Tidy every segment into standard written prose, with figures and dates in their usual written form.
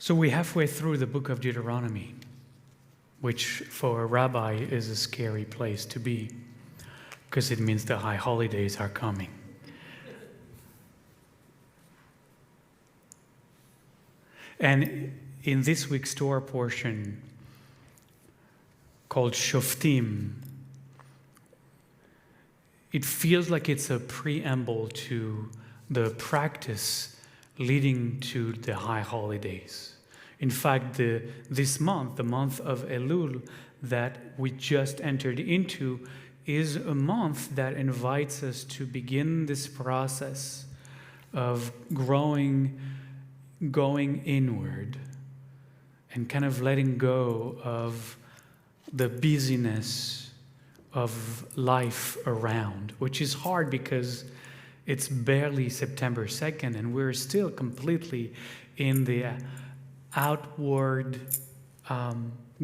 So we're halfway through the book of Deuteronomy, which for a rabbi is a scary place to be, because it means the high holidays are coming. And in this week's Torah portion called Shoftim, it feels like it's a preamble to the practice leading to the high holidays. In fact, this month, the month of Elul that we just entered into, is a month that invites us to begin this process of going inward and kind of letting go of the busyness of life around, which is hard because it's barely September 2nd and we're still completely in the outward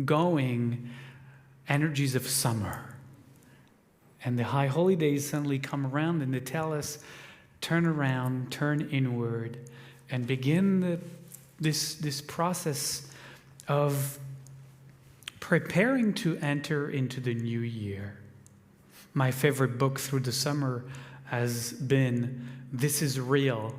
going energies of summer. And the high holidays suddenly come around and they tell us, turn around, turn inward, and begin this process of preparing to enter into the new year. My favorite book through the summer has been This Is Real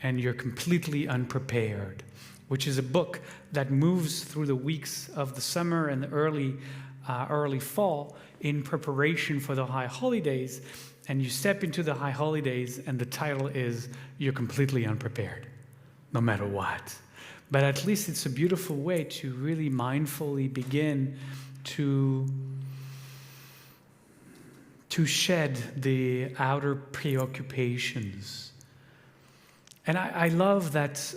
and You're Completely Unprepared, which is a book that moves through the weeks of the summer and the early fall in preparation for the high holidays. And you step into the high holidays and the title is You're Completely Unprepared, no matter what. But at least it's a beautiful way to really mindfully begin to shed the outer preoccupations. And I love that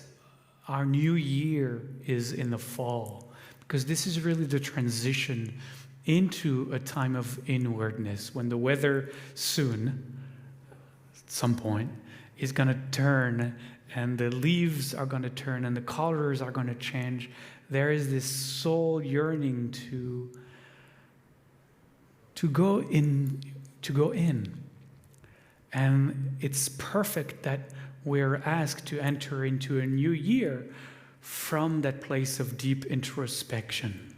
our new year is in the fall, because this is really the transition into a time of inwardness, when the weather soon, at some point, is going to turn, and the leaves are going to turn, and the colors are going to change. There is this soul yearning to go in. And it's perfect that we're asked to enter into a new year from that place of deep introspection.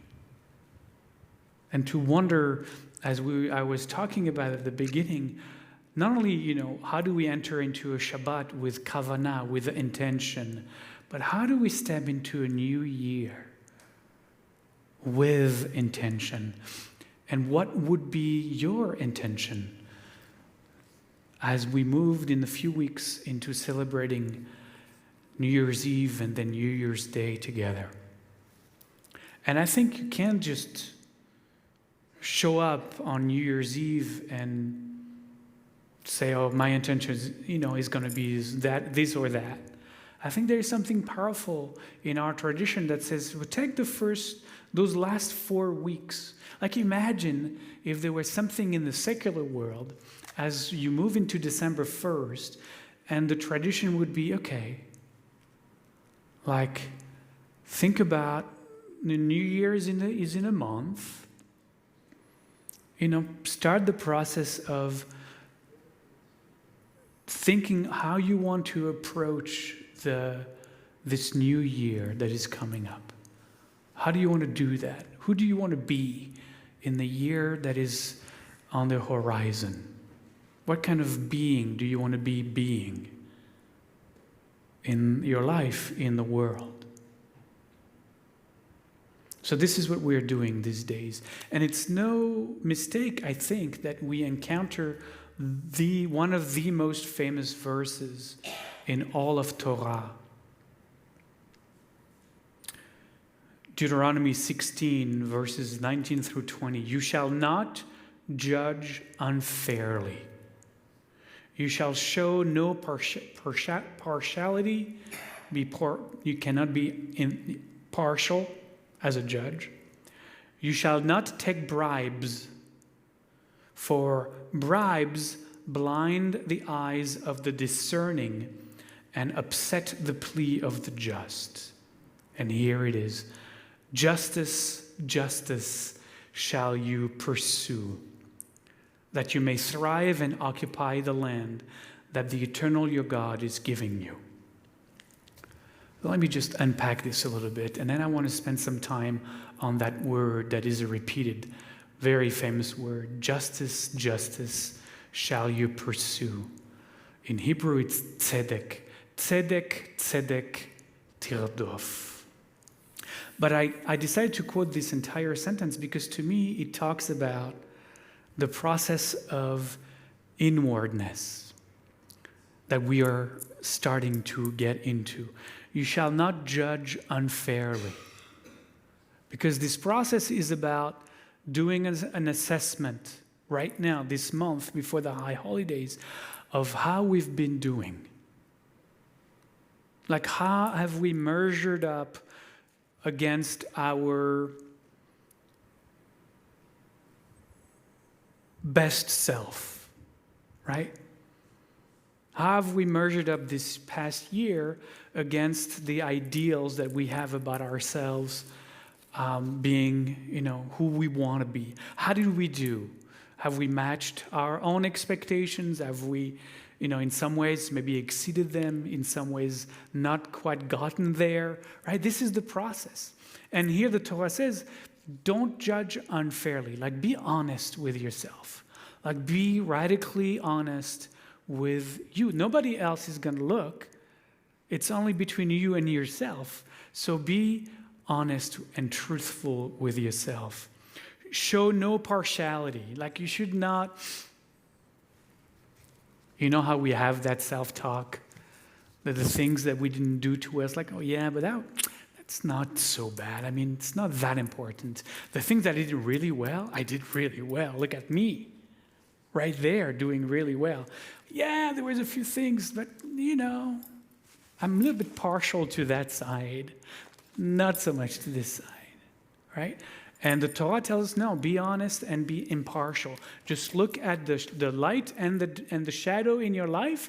And to wonder, as I was talking about at the beginning, not only, how do we enter into a Shabbat with kavanah, with intention, but how do we step into a new year with intention? And what would be your intention as we moved in a few weeks into celebrating New Year's Eve and then New Year's Day together? And I think you can't just show up on New Year's Eve and say, oh, my intention is going to be this or that. I think there is something powerful in our tradition that says, well, take those last 4 weeks. Like, imagine if there was something in the secular world as you move into December 1st, and the tradition would be, okay, like, think about the New Year is in a month. Start the process of thinking how you want to approach this new year that is coming up. How do you want to do that? Who do you want to be in the year that is on the horizon? What kind of being do you want to be being in your life, in the world? So this is what we're doing these days. And it's no mistake, I think, that we encounter one of the most famous verses in all of Torah. Deuteronomy 16, verses 19 through 20. You shall not judge unfairly. You shall show no partiality. You cannot be impartial as a judge. You shall not take bribes, for bribes blind the eyes of the discerning and upset the plea of the just. And here it is. Justice, justice shall you pursue, that you may thrive and occupy the land that the eternal your God is giving you. Let me just unpack this a little bit, and then I want to spend some time on that word that is a repeated, very famous word. Justice, justice shall you pursue. In Hebrew, it's tzedek. Tzedek, tzedek, tirdof. But I decided to quote this entire sentence because to me it talks about the process of inwardness that we are starting to get into. You shall not judge unfairly. Because this process is about doing an assessment right now, this month, before the high holidays, of how we've been doing. Like, how have we measured up against our best self, right? How have we measured up this past year against the ideals that we have about ourselves being, who we want to be? How did we do? Have we matched our own expectations? Have we, in some ways maybe exceeded them, in some ways not quite gotten there, right? This is the process. And here the Torah says, don't judge unfairly. Like, be honest with yourself. Like, be radically honest with you. Nobody else is going to look. It's only between you and yourself. So be honest and truthful with yourself. Show no partiality. Like, you should not, you know how we have that self-talk? That the things that we didn't do to us, like, oh yeah, but that's not so bad. I mean, it's not that important. The things that I did really well, I did really well. Look at me. Right there, doing really well. Yeah, there was a few things, but I'm a little bit partial to that side, not so much to this side, right? And the Torah tells us, no, be honest and be impartial. Just look at the light and the shadow in your life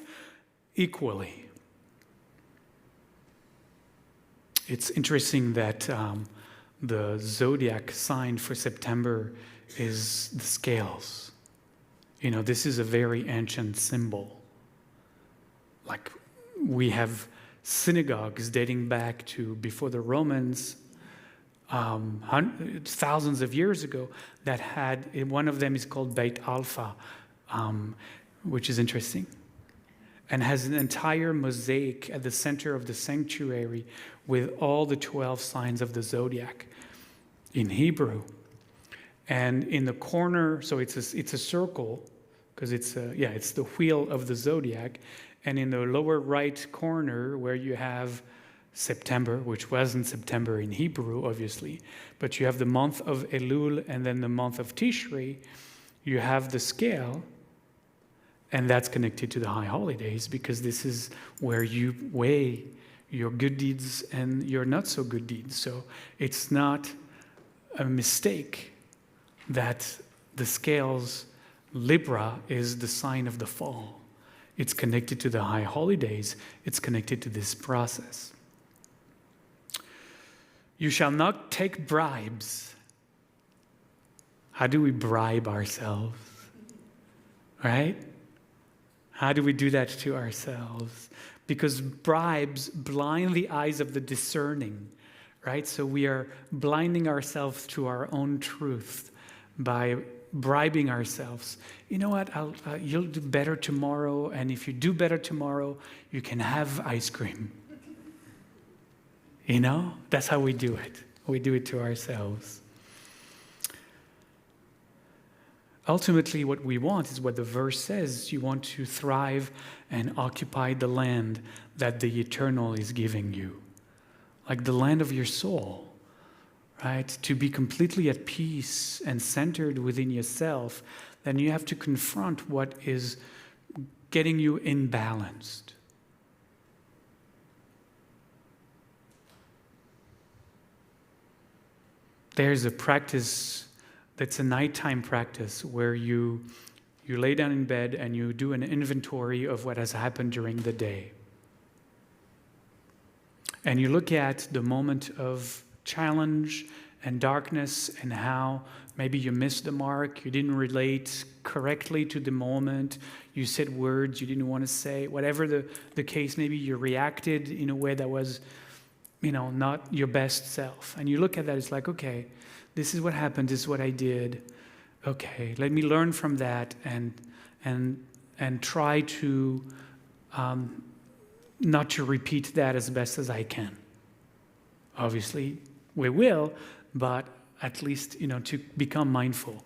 equally. It's interesting that the zodiac sign for September is the scales. This is a very ancient symbol. Like, we have synagogues dating back to before the Romans, thousands of years ago, that had, one of them is called Beit Alpha, which is interesting, and has an entire mosaic at the center of the sanctuary with all the 12 signs of the zodiac in Hebrew. And in the corner, so it's a circle, because it's the wheel of the zodiac. And in the lower right corner, where you have September, which wasn't September in Hebrew, obviously, but you have the month of Elul and then the month of Tishrei, you have the scale, and that's connected to the high holidays, because this is where you weigh your good deeds and your not so good deeds. So it's not a mistake that the scales, Libra, is the sign of the fall. It's connected to the high holidays. It's connected to this process. You shall not take bribes. How do we bribe ourselves? Right? How do we do that to ourselves? Because bribes blind the eyes of the discerning, right? So we are blinding ourselves to our own truth by bribing ourselves. You know what? You'll do better tomorrow, and if you do better tomorrow, you can have ice cream. That's how we do it. We do it to ourselves. Ultimately, what we want is what the verse says. You want to thrive and occupy the land that the Eternal is giving you, like the land of your soul. Right? To be completely at peace and centered within yourself, then you have to confront what is getting you imbalanced. There's a practice that's a nighttime practice where you lay down in bed and you do an inventory of what has happened during the day. And you look at the moment of challenge and darkness and how maybe you missed the mark, you didn't relate correctly to the moment, you said words you didn't want to say, whatever the case, maybe you reacted in a way that was not your best self. And you look at that, it's like, okay, this is what happened, this is what I did. Okay, let me learn from that and try to not to repeat that as best as I can. Obviously, we will, but at least, to become mindful.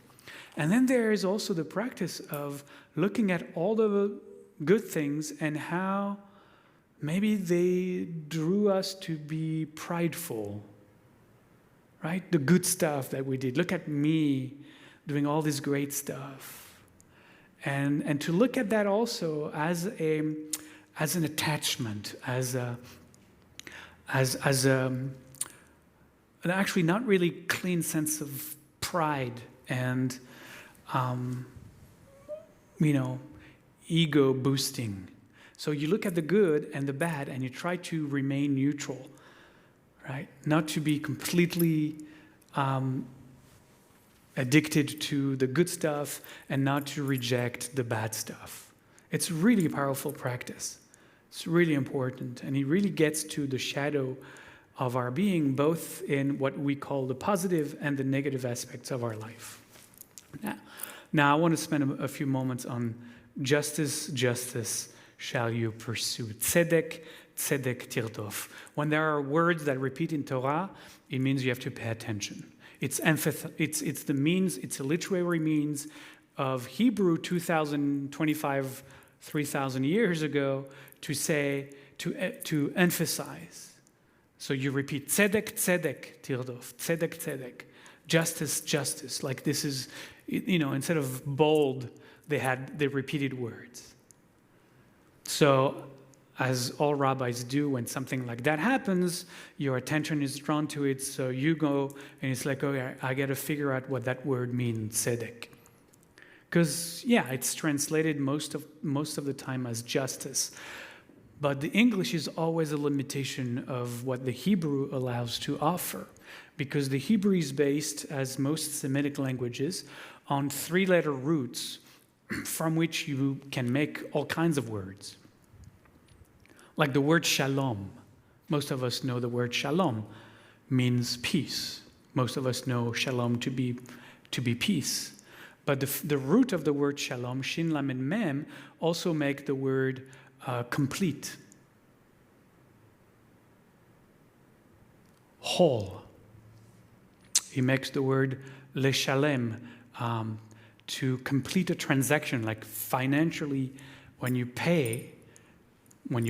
And then there is also the practice of looking at all the good things and how maybe they drew us to be prideful, right? The good stuff that we did. Look at me doing all this great stuff. And to look at that also as an attachment, as an actually not really clean sense of pride and ego boosting. So you look at the good and the bad and you try to remain neutral, right? Not to be completely addicted to the good stuff and not to reject the bad stuff. It's really a powerful practice. It's really important. And it really gets to the shadow of our being, both in what we call the positive and the negative aspects of our life. Now I want to spend a few moments on justice shall you pursue. Tzedek tirdof. When there are words that repeat in Torah, it means you have to pay attention. It's the means, it's a literary means of Hebrew 2,025, 3,000 years ago to say, to emphasize. So you repeat tzedek tirdof, tzedek. Justice. Like this is, instead of bold, they repeated words. So, as all rabbis do, when something like that happens, your attention is drawn to it. So you go and it's like, okay, I got to figure out what that word means, tzedek. Because it's translated most of the time as justice. But the English is always a limitation of what the Hebrew allows to offer. Because the Hebrew is based, as most Semitic languages, on three-letter roots from which you can make all kinds of words. Like the word shalom. Most of us know the word shalom means peace. Most of us know shalom to be peace. But the root of the word shalom, shin lamed mem, also make the word complete, whole. He makes the word leshalem, to complete a transaction, like financially, when you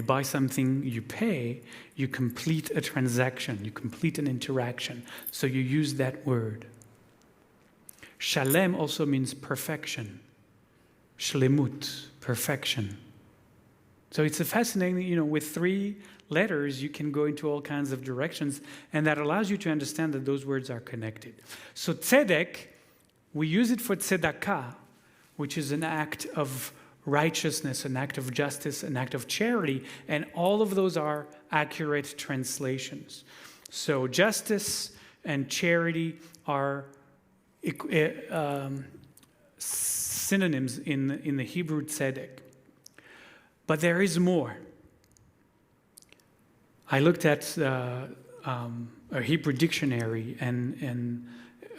buy something, you pay, you complete a transaction, you complete an interaction. So you use that word. Shalem also means perfection. Shlemut, perfection. So it's a fascinating, with three letters, you can go into all kinds of directions, and that allows you to understand that those words are connected. So tzedek, we use it for tzedakah, which is an act of righteousness, an act of justice, an act of charity, and all of those are accurate translations. So justice and charity are synonyms in the Hebrew tzedek. But there is more. I looked at a Hebrew dictionary and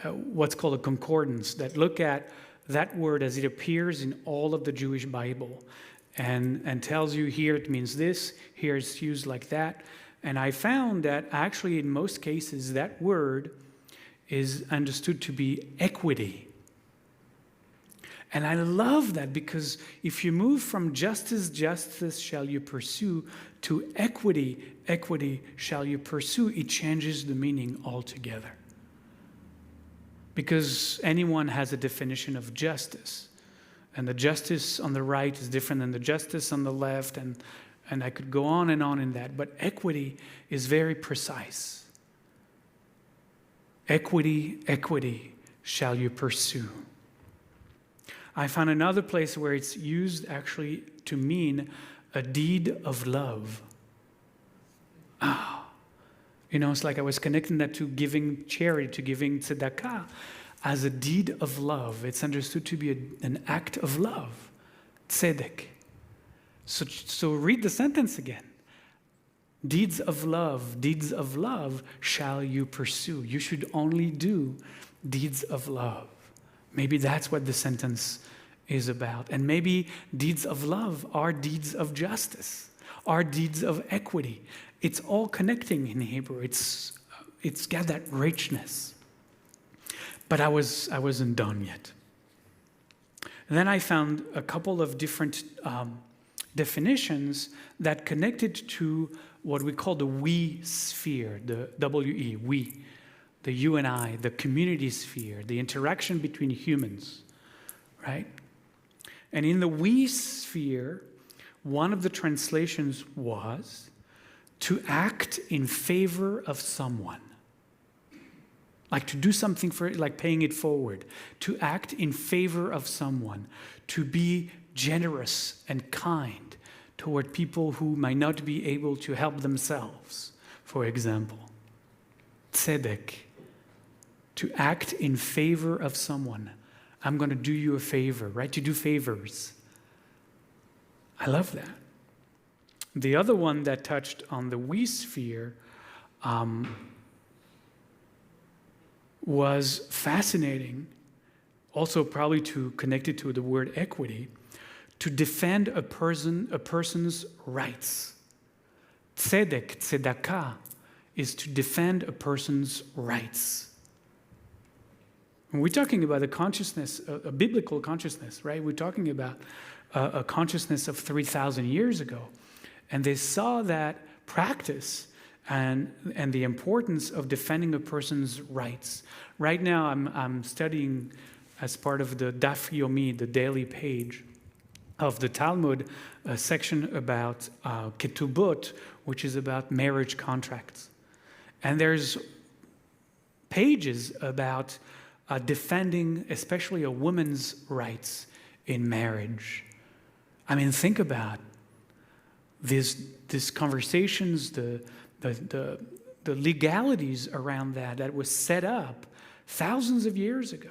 what's called a concordance that look at that word as it appears in all of the Jewish Bible and tells you here it means this, here it's used like that. And I found that actually in most cases that word is understood to be equity. And I love that because if you move from justice shall you pursue, to equity shall you pursue, it changes the meaning altogether. Because anyone has a definition of justice. And the justice on the right is different than the justice on the left, and I could go on in that. But equity is very precise. Equity shall you pursue. I found another place where it's used actually to mean a deed of love. It's like I was connecting that to giving charity, to giving tzedakah as a deed of love. It's understood to be an act of love, tzedek. So read the sentence again. Deeds of love shall you pursue. You should only do deeds of love. Maybe that's what the sentence is about. And maybe deeds of love are deeds of justice, are deeds of equity. It's all connecting in Hebrew. It's got that richness. But I wasn't done yet. And then I found a couple of different definitions that connected to what we call the we sphere, the W-E, we, the you and I, the community sphere, the interaction between humans, right? And in the we sphere, one of the translations was to act in favor of someone. Like to do something for it, like paying it forward. To act in favor of someone. To be generous and kind toward people who might not be able to help themselves, for example. Tzedek. To act in favor of someone. I'm going to do you a favor, right? To do favors. I love that. The other one that touched on the we sphere was fascinating, also probably to connect it to the word equity, to defend a person's rights. Tzedek, tzedakah, is to defend a person's rights. When we're talking about a consciousness, a biblical consciousness, right? We're talking about a consciousness of 3,000 years ago. And they saw that practice and the importance of defending a person's rights. Right now, I'm studying as part of the Daf Yomi, the daily page of the Talmud, a section about ketubot, which is about marriage contracts. And there's pages about defending especially a woman's rights in marriage. I mean, think about these conversations, the legalities around that was set up thousands of years ago.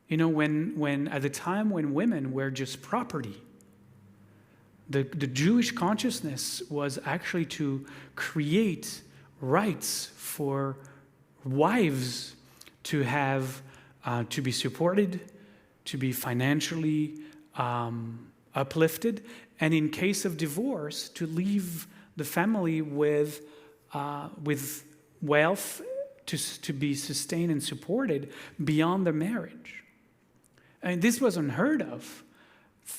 You know, when at the time when women were just property, the Jewish consciousness was actually to create rights for wives to have, to be supported, to be financially uplifted, and in case of divorce, to leave the family with wealth to be sustained and supported beyond the marriage. And this was unheard of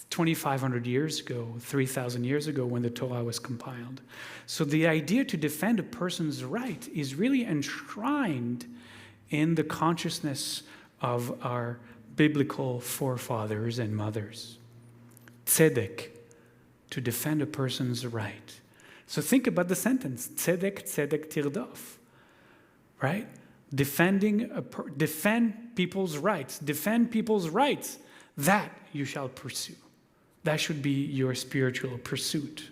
2,500 years ago, 3,000 years ago when the Torah was compiled. So the idea to defend a person's right is really enshrined in the consciousness of our biblical forefathers and mothers. Tzedek, to defend a person's right. So think about the sentence, tzedek, tzedek tirdof, right? Defend people's rights. Defend people's rights. That you shall pursue. That should be your spiritual pursuit.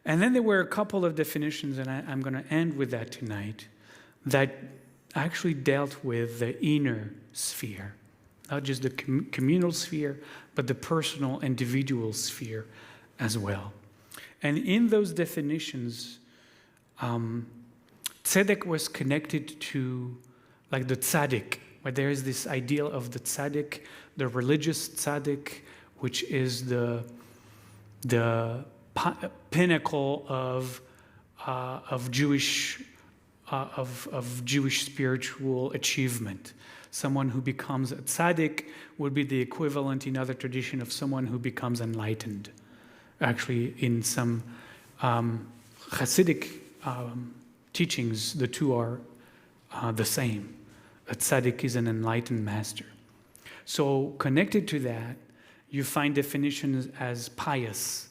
And then there were a couple of definitions, and I'm going to end with that tonight, that actually dealt with the inner sphere. Not just the communal sphere, but the personal, individual sphere as well. And in those definitions, tzedek was connected to, like the tzaddik, where there is this ideal of the tzaddik, the religious tzaddik, which is the pinnacle of Jewish spiritual achievement. Someone who becomes a tzaddik would be the equivalent in other tradition of someone who becomes enlightened. Actually, in some Hasidic teachings, the two are the same. A tzaddik is an enlightened master. So connected to that, you find definitions as pious.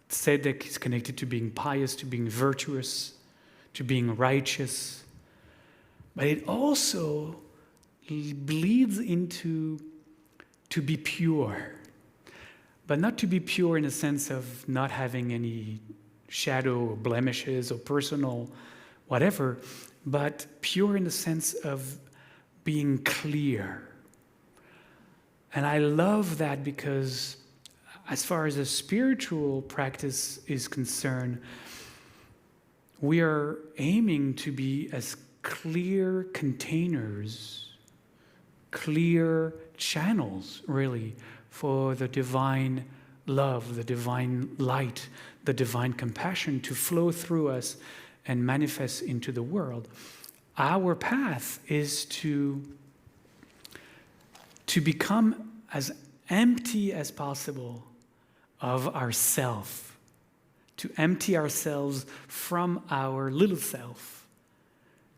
Tzedek is connected to being pious, to being virtuous, to being righteous. But it also bleeds into to be pure. But not to be pure in the sense of not having any shadow or blemishes or personal whatever, but pure in the sense of being clear. And I love that because as far as a spiritual practice is concerned, we are aiming to be as clear containers, clear channels, really, for the divine love, the divine light, the divine compassion to flow through us and manifest into the world. Our path is to become as empty as possible of ourself, to empty ourselves from our little self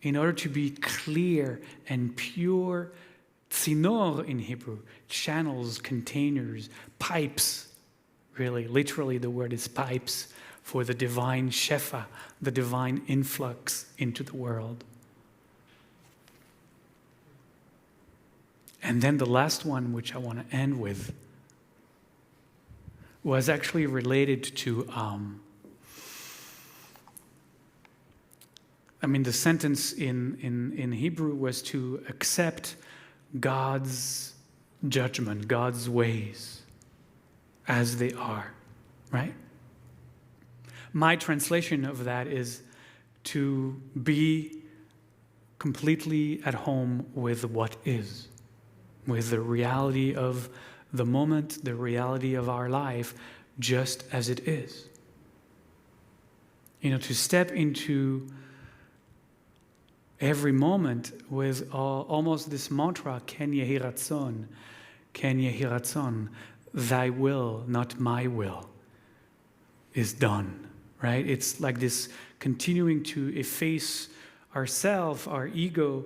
in order to be clear and pure, tzinor in Hebrew, channels, containers, pipes, really, literally the word is pipes, for the divine shefa, the divine influx into the world. And then the last one, which I want to end with, was actually related to, the sentence in Hebrew was to accept God's judgment, God's ways as they are, right? My translation of that is to be completely at home with what is, with the reality of the moment, the reality of our life, just as it is. To step into every moment with almost this mantra, Ken Yehi Ratzon, Ken Yehi Ratzon, thy will, not my will, is done, right? It's like this continuing to efface ourself, our ego,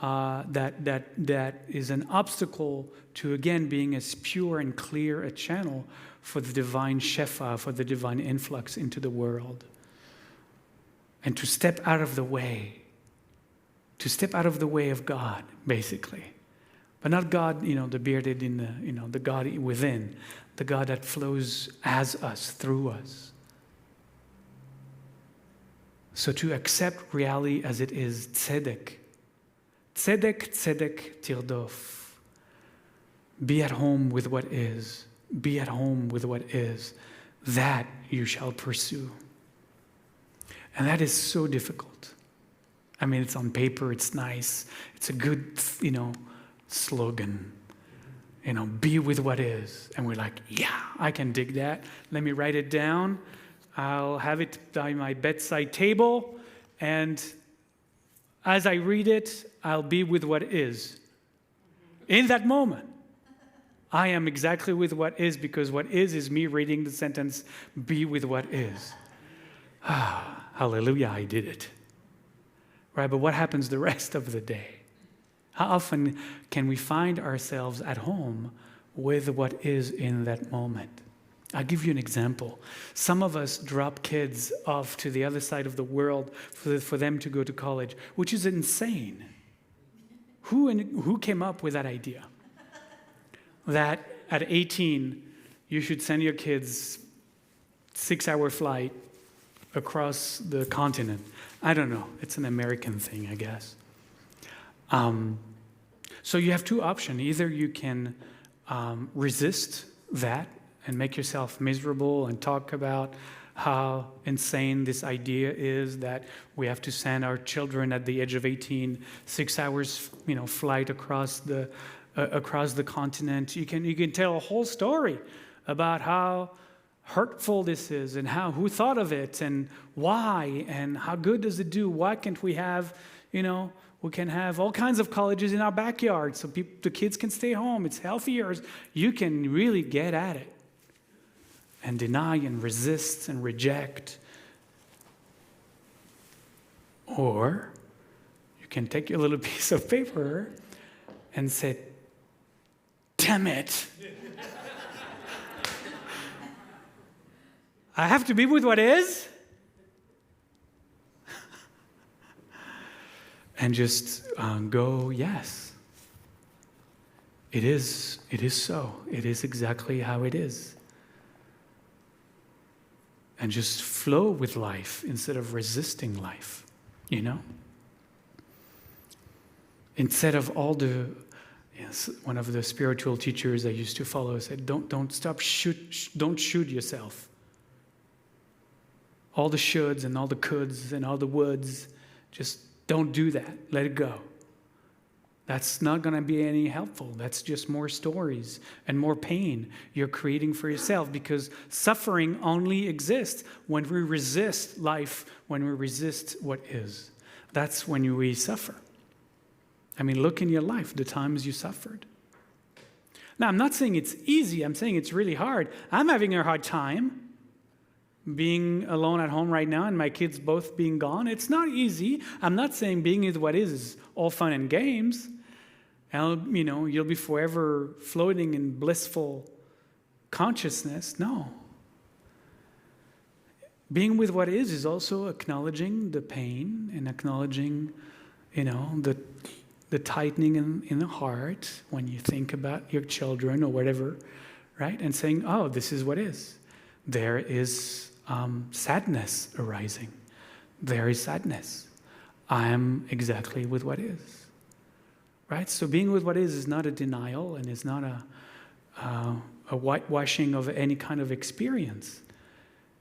that is an obstacle to, again, being as pure and clear a channel for the divine shefa, for the divine influx into the world. And to step out of the way, of God, basically. But not God, the bearded in the God within, the God that flows as us, through us. So to accept reality as it is, tzedek. Tzedek, tzedek, tirdof. Be at home with what is. Be at home with what is. That you shall pursue. And that is so difficult. It's on paper, it's nice. It's a good, slogan. Be with what is. And we're like, yeah, I can dig that. Let me write it down. I'll have it by my bedside table. And as I read it, I'll be with what is. In that moment, I am exactly with what is, because what is me reading the sentence, be with what is. Hallelujah, I did it. Right, but what happens the rest of the day? How often can we find ourselves at home with what is in that moment? I'll give you an example. Some of us drop kids off to the other side of the world for them to go to college, which is insane. Who came up with that idea? That at 18, you should send your kids 6-hour flight across the continent. I don't know. It's an American thing, I guess. So you have two options. Either you can resist that and make yourself miserable and talk about how insane this idea is that we have to send our children at the age of 18, 6 hours, flight across the continent. You can tell a whole story about how hurtful this is and who thought of it and why and how good does it do? Why can't we have, we can have all kinds of colleges in our backyard so the kids can stay home. It's healthier. You can really get at it and deny and resist and reject. Or you can take your little piece of paper and say, damn it. I have to be with what is. And just go, yes. It is so. It is exactly how it is. And just flow with life instead of resisting life, Instead of all the, Yes, one of the spiritual teachers I used to follow said, don't shoot yourself. All the shoulds and all the coulds and all the woulds, just don't do that. Let it go. That's not going to be any helpful. That's just more stories and more pain you're creating for yourself, because suffering only exists when we resist life, when we resist what is. That's when we suffer. I mean, look in your life, the times you suffered. Now, I'm not saying it's easy. I'm saying it's really hard. I'm having a hard time being alone at home right now and my kids both being gone. It's not easy. I'm not saying being is what is all fun and games. And, you'll be forever floating in blissful consciousness. No. Being with what is also acknowledging the pain and acknowledging, the tightening in the heart when you think about your children or whatever, right? And saying, oh, this is what is. There is sadness arising. There is sadness. I am exactly with what is, right? So being with what is not a denial and is not a whitewashing of any kind of experience.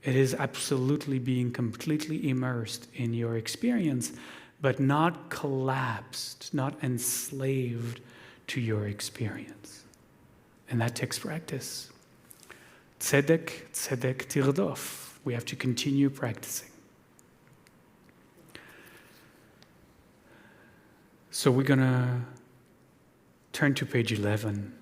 It is absolutely being completely immersed in your experience, but not collapsed, not enslaved to your experience. And that takes practice. Tzedek tirdof. We have to continue practicing. So we're going to turn to page 11.